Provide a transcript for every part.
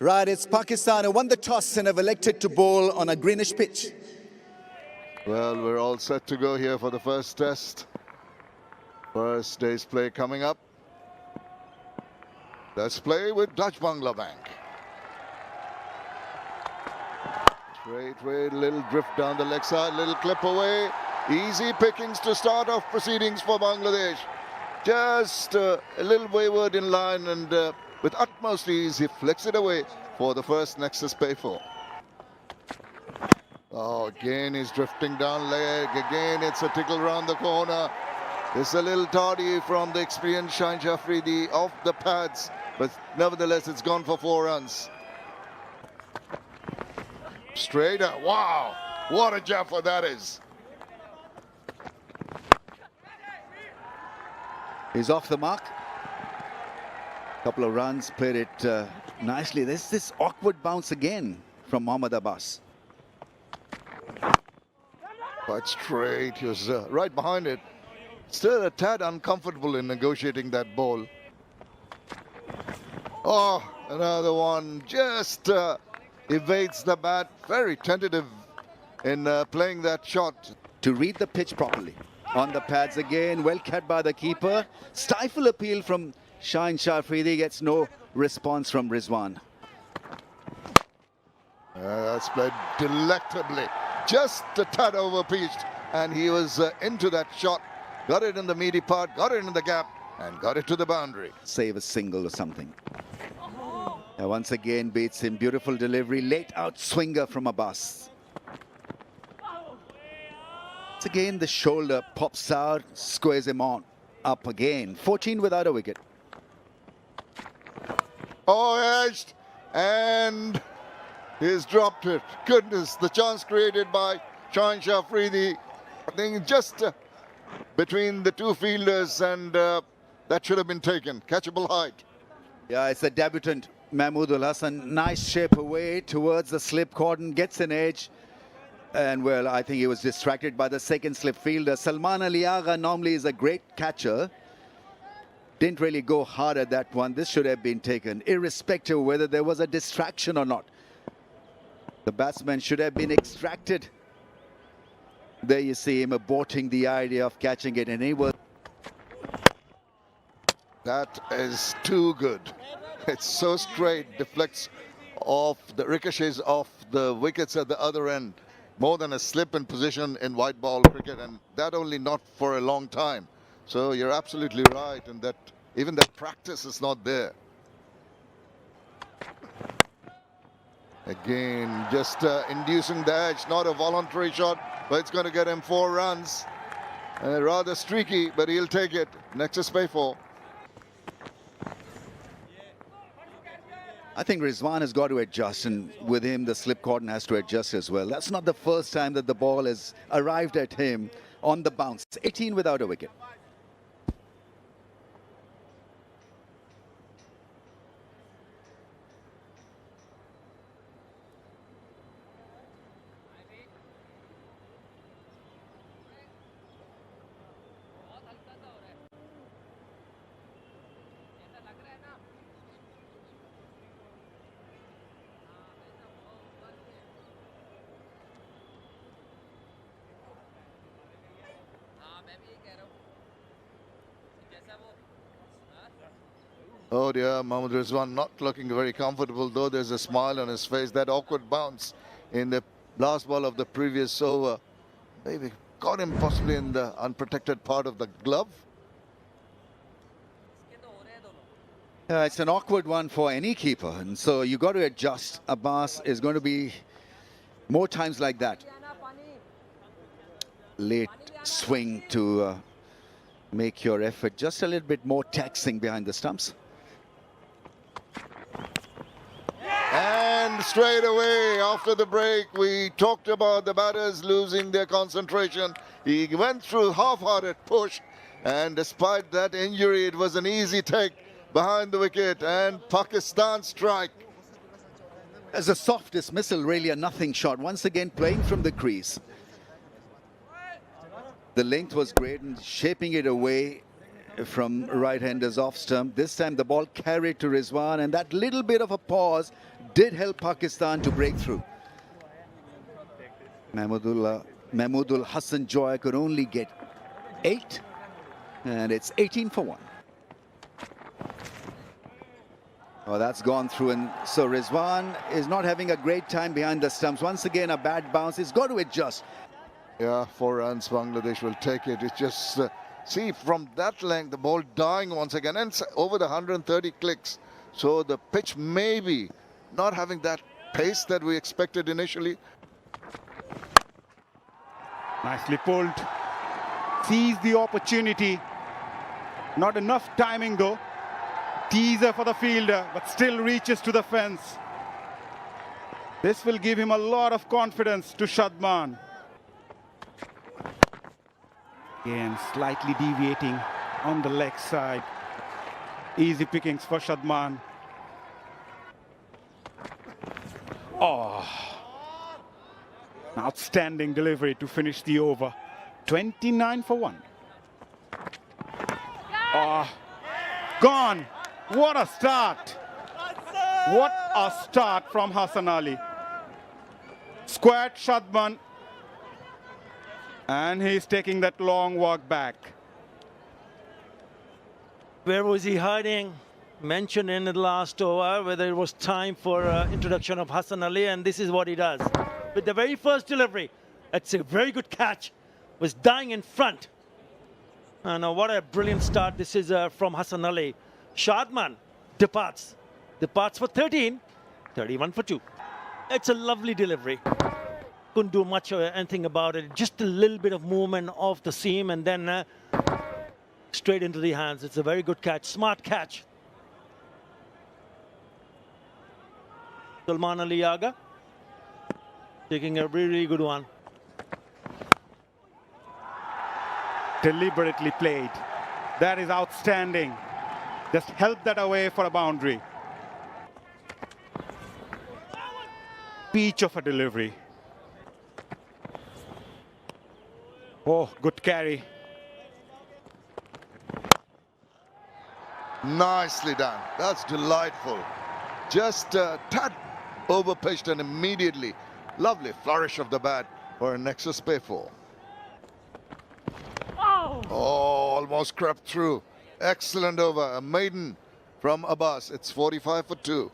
Right, it's Pakistan who won the toss and have elected to bowl on a greenish pitch. Well, we're all set to go here for the first test. First day's play coming up. Let's play with Dutch Bangla Bank. Straight, little drift down the leg side, little clip away. Easy pickings to start off proceedings for Bangladesh. Just a little wayward in line, and with utmost ease he flicks it away for the first Nexus Payfor. Oh, again he's drifting down leg. Again it's a tickle round the corner. It's a little tardy from the experienced Shaheen Shah Afridi off the pads, but nevertheless it's gone for 4 runs. Straighter, wow, what a jaffa that is. He's off the mark. Couple of runs, played it nicely. There's this awkward bounce again from Mohammad Abbas. Quite straight, he was right behind it. Still a tad uncomfortable in negotiating that ball. Oh, another one just evades the bat. Very tentative in playing that shot. To read the pitch properly. On the pads again, well cut by the keeper. Stifle appeal from Shaheen Shah Afridi, gets no response from Rizwan. That's played delectably. Just a tad over pitched, and he was into that shot. Got it in the meaty part, got it in the gap, and got it to the boundary. Save a single or something. Once again beats him. Beautiful delivery, late out swinger from Abbas. Once again the shoulder pops out, squares him on. Up again, 14 without a wicket. Oh, edged, and he's dropped it. Goodness, the chance created by Shaheen Shah Afridi. I think just between the two fielders, and that should have been taken. Catchable height. Yeah, it's the debutant Mahmoodul Hasan. Nice shape away towards the slip cordon, gets an edge. And well, I think he was distracted by the second slip fielder. Salman Ali Agha normally is a great catcher. Didn't really go hard at that one. This should have been taken, irrespective of whether there was a distraction or not. The batsman should have been extracted. There you see him aborting the idea of catching it, and he was. That is too good. It's so straight, deflects off the ricochets off the wickets at the other end. More than a slip in position in white ball cricket, and that only not for a long time. So you're absolutely right, and that even that practice is not there. Again, just inducing the edge, not a voluntary shot, but it's going to get him 4 runs. Rather streaky, but he'll take it. Nexus Payfor. I think Rizwan has got to adjust, and with him the slip cordon has to adjust as well. That's not the first time that the ball has arrived at him on the bounce. 18 without a wicket. Oh dear, Mohammad Rizwan not looking very comfortable, though there's a smile on his face. That awkward bounce in the last ball of the previous over maybe caught him possibly in the unprotected part of the glove. It's an awkward one for any keeper, and so you got to adjust. Abbas is going to be more times like that. Late swing to make your effort just a little bit more taxing behind the stumps. And straight away after the break, we talked about the batters losing their concentration. He went through half-hearted push, and despite that injury, it was an easy take behind the wicket, and Pakistan strike. As a soft dismissal, really a nothing shot. Once again playing from the crease. The length was great and shaping it away from right-handers off stump. This time the ball carried to Rizwan, and that little bit of a pause did help Pakistan to break through. Mahmudul Hassan Joy could only get 8, and it's 18 for 1. Oh, that's gone through, and so Rizwan is not having a great time behind the stumps. Once again, a bad bounce. He's got to adjust. Yeah, 4 runs, Bangladesh will take it. It's just, see, from that length, the ball dying once again, and it's over the 130 clicks. So the pitch may be not having that pace that we expected initially. Nicely pulled. Sees the opportunity. Not enough timing though. Teaser for the fielder, but still reaches to the fence. This will give him a lot of confidence to Shadman. Again, slightly deviating on the leg side. Easy pickings for Shadman. Oh, an outstanding delivery to finish the over. 29 for 1. Oh, gone. What a start. What a start from Hassan Ali. Squared Shadman. And he's taking that long walk back. Where was he hiding? Mentioned in the last over whether it was time for introduction of Hassan Ali, and this is what he does. With the very first delivery, it's a very good catch. Was dying in front. And what a brilliant start this is from Hassan Ali. Shadman departs for 13, 31 for 2. It's a lovely delivery. Couldn't do much or anything about it. Just a little bit of movement off the seam and then straight into the hands. It's a very good catch, smart catch. Salman Ali Aga taking a really good one. Deliberately played. That is outstanding. Just help that away for a boundary. Peach of a delivery. Oh, good carry. Nicely done. That's delightful. Just a tad overpitched and immediately. Lovely flourish of the bat for a Nexus pay 4. Oh, almost crept through. Excellent over. A maiden from Abbas. It's 45 for 2.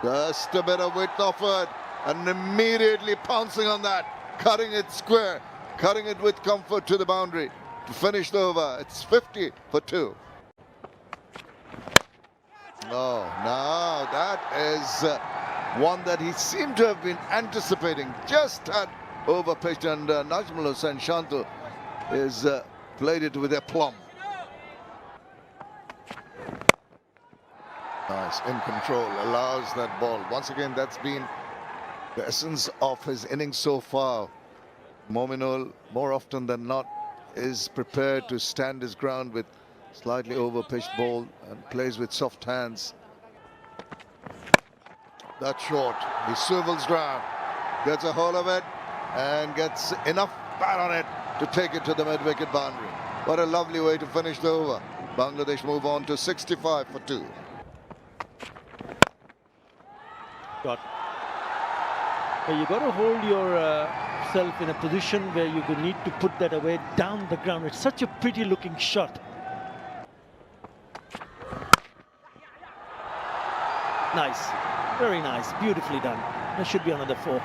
Just a bit of width offered and immediately pouncing on that. Cutting it square. Cutting it with comfort to the boundary. To finish the over. It's 50 for 2. Oh, now that is one that he seemed to have been anticipating. Just had overpitched, and Najmul Hussain Shantu is played it with aplomb. Nice, in control, allows that ball. Once again, that's been the essence of his innings so far. Mominul, more often than not, is prepared to stand his ground with slightly overpitched ball and plays with soft hands. That's short. He swivels round, gets a hold of it, and gets enough bat on it to take it to the mid-wicket boundary. What a lovely way to finish the over. Bangladesh move on to 65 for 2. But you got to hold yourself in a position where you need to put that away down the ground. It's such a pretty looking shot. Nice, very nice, beautifully done. There should be another 4.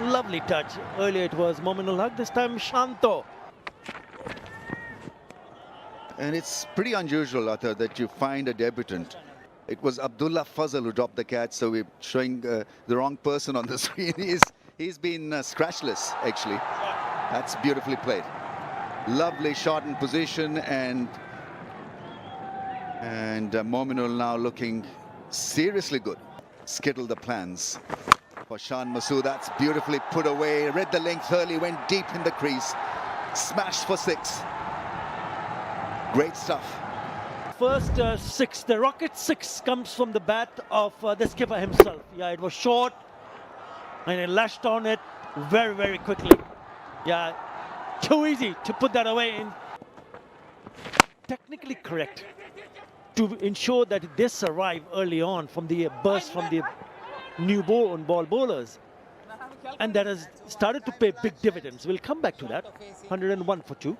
Lovely touch. Earlier it was Mominul Haq, this time Shanto. And it's pretty unusual, Athar, that you find a debutant. It was Abdullah Fazal who dropped the catch, so we're showing the wrong person on the screen. He's been scratchless, actually. That's beautifully played. Lovely shot in position, and Mominul now looking seriously good. Skittle the plans for Shan Masood. That's beautifully put away. Read the length early, went deep in the crease. Smashed for 6. Great stuff. First 6, the rocket 6 comes from the bat of the skipper himself. Yeah, it was short and he lashed on it very, very quickly. Yeah, too easy to put that away in technically correct to ensure that they survive early on from the burst from the new ball bowlers. And that has started to pay big dividends. We'll come back to that. 101 for 2.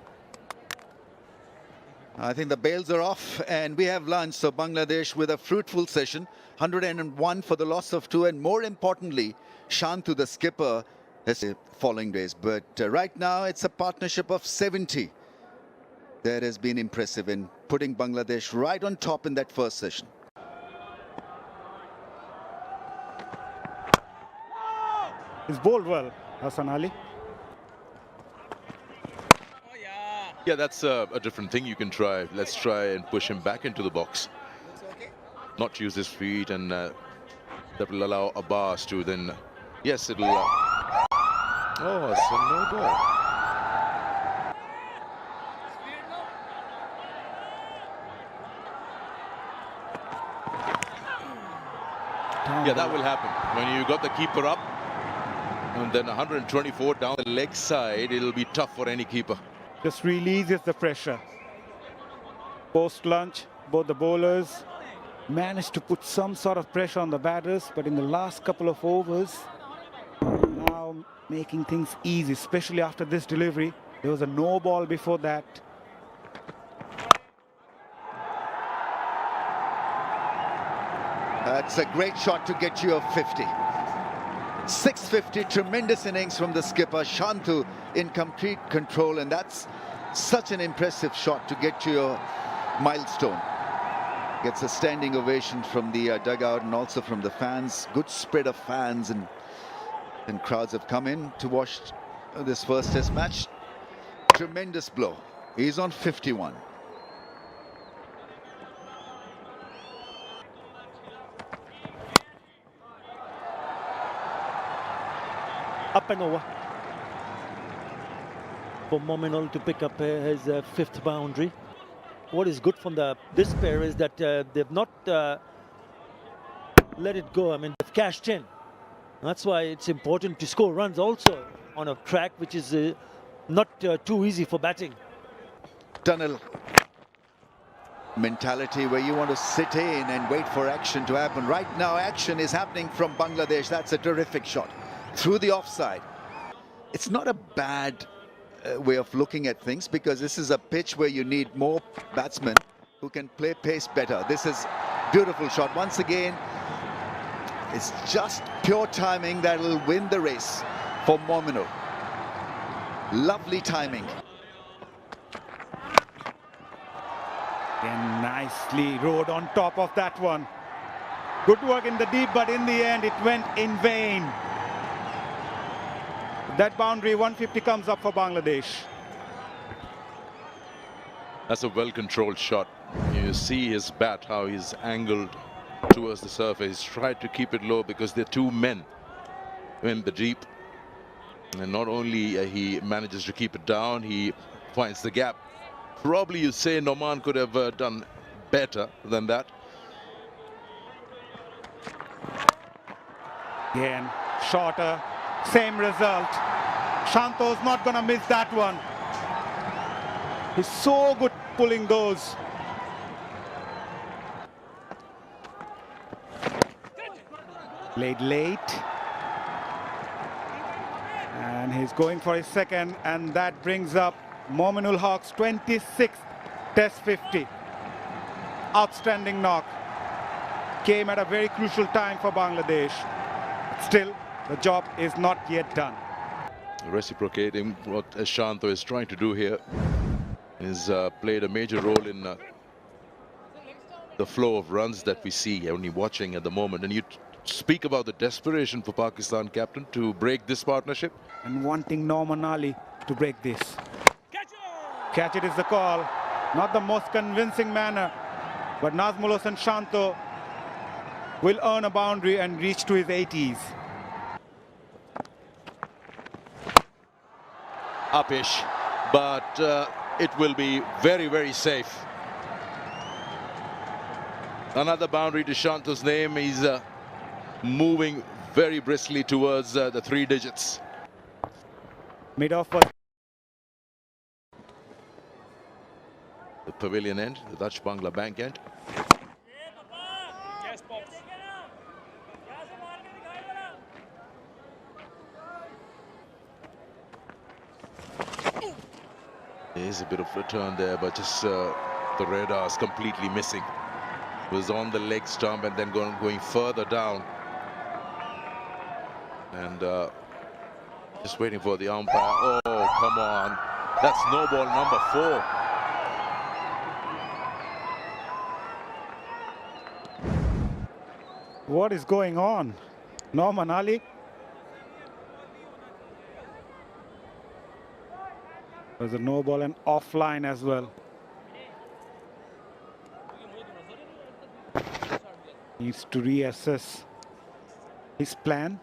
I think the bails are off and we have lunch. So Bangladesh with a fruitful session. 101 for the loss of 2. And more importantly, Shantu, the skipper, has following days. But right now it's a partnership of 70. That has been impressive in putting Bangladesh right on top in that first session. He's bowled well, Hassan Ali. Yeah, that's a different thing you can try. Let's try and push him back into the box. Not use his feet, and that will allow Abbas to then... Yes, it'll... Oh, it's a no ball. Yeah, that will happen. When you got the keeper up, and then 124 down the leg side, it'll be tough for any keeper. Just releases the pressure. Post lunch, both the bowlers managed to put some sort of pressure on the batters, but in the last couple of overs, now making things easy, especially after this delivery. There was a no ball before that. That's a great shot to get you a 50. 650, tremendous innings from the skipper, Shantu, in complete control, and that's such an impressive shot to get you a milestone. Gets a standing ovation from the dugout and also from the fans. Good spread of fans and crowds have come in to watch this first test match. Tremendous blow. He's on 51. Up and over for Mominul to pick up his fifth boundary. What is good from this pair is that they've not let it go. I mean, they've cashed in. That's why it's important to score runs also on a track which is not too easy for batting. Tunnel mentality where you want to sit in and wait for action to happen. Right now, action is happening from Bangladesh. That's a terrific shot through the offside. It's not a bad way of looking at things, because this is a pitch where you need more batsmen who can play pace better. This is beautiful shot. Once again, it's just pure timing that will win the race for Mominul. Lovely timing. And nicely rode on top of that one. Good work in the deep, but in the end it went in vain. That boundary, 150, comes up for Bangladesh. That's a well-controlled shot. You see his bat, how he's angled towards the surface. He's tried to keep it low because there are two men in the deep. And not only he manages to keep it down, he finds the gap. Probably you say Noman could have done better than that. Again, shorter, same result. Shanto's not going to miss that one. He's so good pulling those. Played late. And he's going for his second, and that brings up Mominul Haq's 26th Test 50. Outstanding knock. Came at a very crucial time for Bangladesh. Still, the job is not yet done. Reciprocating what Shanto is trying to do here. He's played a major role in the flow of runs that we see only watching at the moment. And you speak about the desperation for Pakistan, captain, to break this partnership. And wanting Norman Ali to break this. Catch it is the call. Not the most convincing manner, but Nazmul Hossain Shanto will earn a boundary and reach to his 80s. Upish, but it will be very, very safe. Another boundary to Shanto's name. He's moving very briskly towards the 3 digits. Mid-off. The pavilion end, the Dutch Bangla Bank end. There's a bit of return there, but just the radar is completely missing. It was on the leg stump and then going further down. And just waiting for the umpire. Oh, come on. That's no ball number 4. What is going on? Norman Ali. There's a no ball and offline as well. Needs to reassess his plan.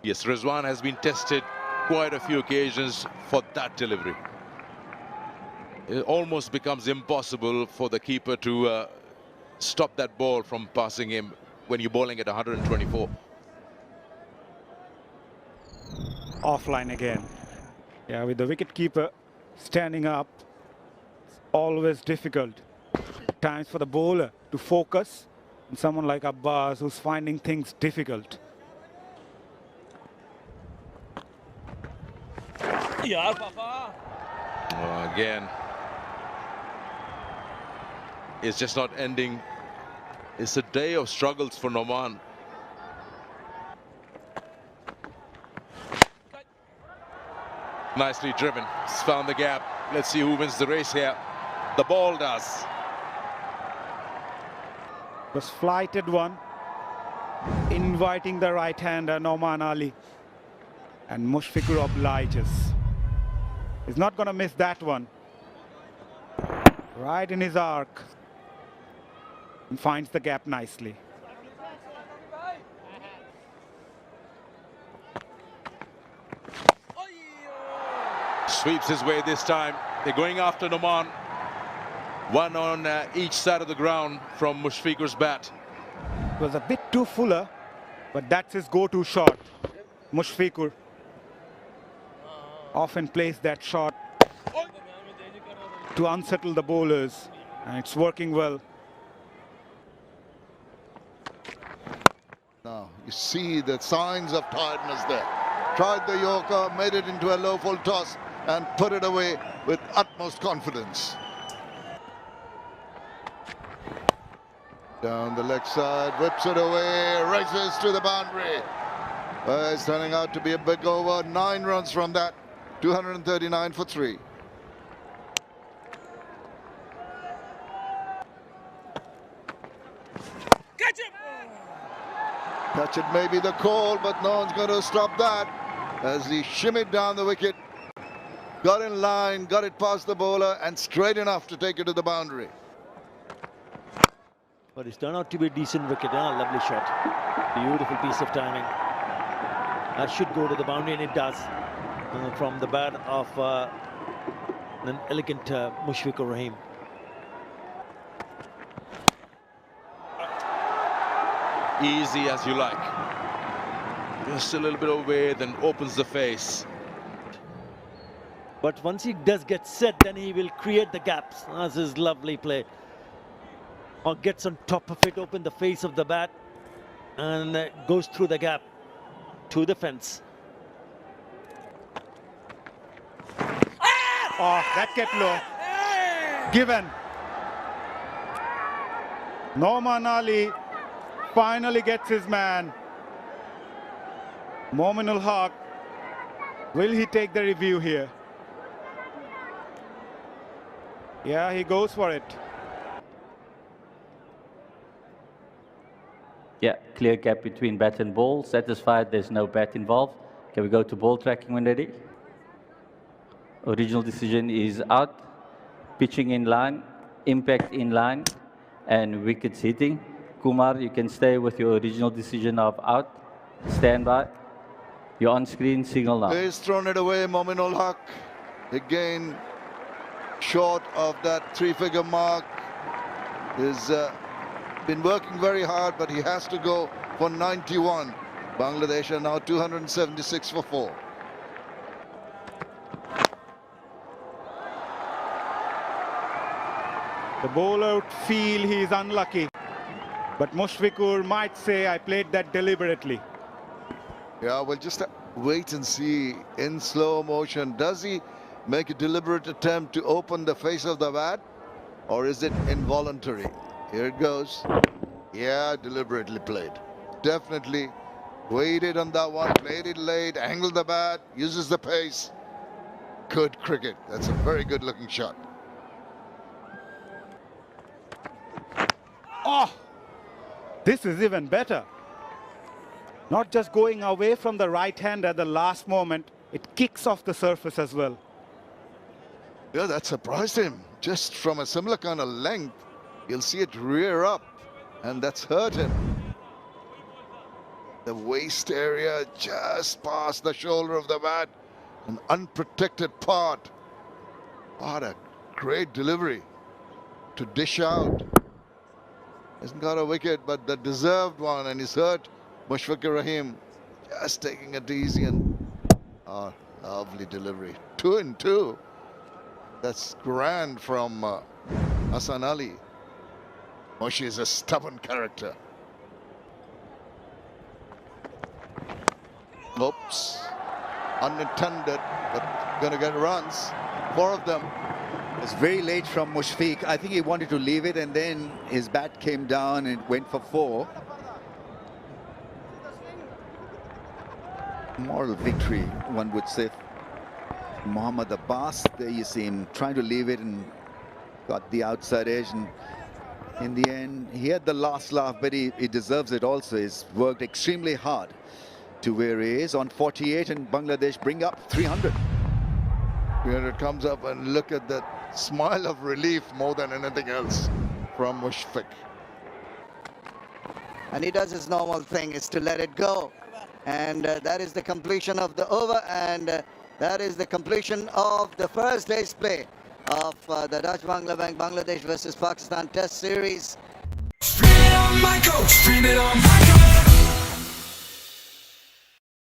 Yes, Rizwan has been tested quite a few occasions for that delivery. It almost becomes impossible for the keeper to stop that ball from passing him when you're bowling at 124. Offline again. Yeah, with the wicketkeeper standing up, it's always difficult at times for the bowler to focus on someone like Abbas who's finding things difficult. Again, it's just not ending. It's a day of struggles for Noman. Nicely driven. He's found the gap. Let's see who wins the race here. The ball does. Was flighted one, inviting the right-hander Noman Ali, and Mushfiqur obliges. He's not going to miss that one. Right in his arc, and finds the gap nicely. Sweeps his way this time. They're going after Noman. One on each side of the ground from Mushfiqur's bat. It was a bit too fuller, but that's his go-to shot. Mushfiqur often plays that shot to unsettle the bowlers, and it's working well. Now, you see the signs of tiredness there. Tried the Yorker, made it into a low full toss, and put it away with utmost confidence. Down the leg side, whips it away, races to the boundary. It's turning out to be a big over. 9 runs from that, 239 for 3. Catch him! Catch it may be the call, but no one's going to stop that as he shimmied down the wicket. Got in line, got it past the bowler, and straight enough to take it to the boundary. But it's turned out to be a decent wicket. Lovely shot. Beautiful piece of timing. That should go to the boundary, and it does. From the bat of an elegant Mushfiqur Rahim. Easy as you like. Just a little bit away, then opens the face. But once he does get set, then he will create the gaps. That's his lovely play. Or gets on top of it, open the face of the bat, and goes through the gap to the fence. Oh, that kept low. Given. Noman Ali finally gets his man. Mominul Haq. Will he take the review here? Yeah, he goes for it. Yeah, clear gap between bat and ball. Satisfied there's no bat involved. Can we go to ball tracking when ready? Original decision is out. Pitching in line, impact in line, and wickets hitting. Kumar, you can stay with your original decision of out. Stand by. You're on screen, signal now. He's thrown it away, Mominul Haq. Again, short of that 3-figure mark. He's been working very hard, but he has to go for 91. Bangladesh are now 276 for 4. The bowler would feel he's unlucky. But Mushfiqur might say, I played that deliberately. Yeah, we'll just wait and see in slow motion. Does he make a deliberate attempt to open the face of the bat? Or is it involuntary? Here it goes. Yeah, deliberately played. Definitely waited on that one, played it late, angled the bat, uses the pace. Good cricket. That's a very good looking shot. Oh, this is even better. Not just going away from the right hand at the last moment, it kicks off the surface as well. Yeah, that surprised him. Just from a similar kind of length, you'll see it rear up, and that's hurt him. The waist area just past the shoulder of the bat, an unprotected part. What a great delivery to dish out. Hasn't got a wicket, but the deserved one, and he's hurt. Mushfiqur Rahim just taking it easy, and lovely delivery. 2 and 2. That's grand from Hassan Ali. Mushi is a stubborn character. Oops. Unintended, but gonna get runs. 4 of them. It's very late from Mushfiq. I think he wanted to leave it, and then his bat came down and went for 4. Moral victory, one would say. Mohammad Abbas, there you see him trying to leave it and got the outside edge, and in the end he had the last laugh, but he deserves it also. He's worked extremely hard to where he is on 48, and Bangladesh bring up 300. 300 comes up, and look at that smile of relief more than anything else from Mushfiq. And he does his normal thing, is to let it go. And that is the completion of the over, and that is the completion of the first day's play of the Dutch Bangla Bank Bangladesh versus Pakistan Test Series. Stream it on Michael, stream it on Michael.